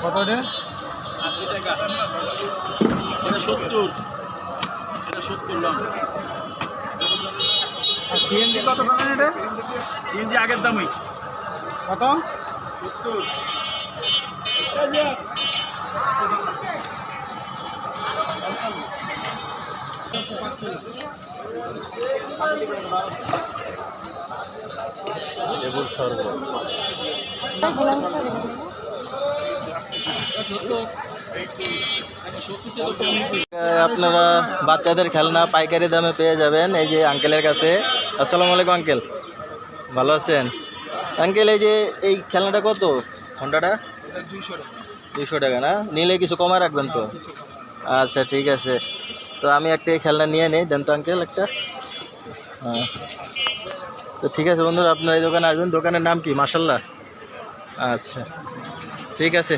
কত রে? 80 টাকা। এটা 70। এটা 70 লং। আর সিএনজি কত পাবেন এটা? সিএনজি আগের দামই কত? 70। লেবুর শরবত। আপনারা বাচ্চাদের খেলনা পাইকারি দামে পেয়ে যাবেন এই যে আঙ্কেলের কাছে। আসসালামু আলাইকুম আঙ্কেল, ভালো আছেন? আঙ্কেল এই যে এই খেলনাটা কত? ঘন্টাটা 200 টাকা না? নিলে কিছু কমায় রাখবেন তো? আচ্ছা ঠিক আছে, তো আমি একটা এই খেলনা নিয়ে নিই, দেন তো আঙ্কেল একটা। হ্যাঁ, তো ঠিক আছে বন্ধুরা, আপনার এই দোকানে আসবেন। দোকানের নাম কি? মাশাল্লাহ। আচ্ছা ঠিক আছে।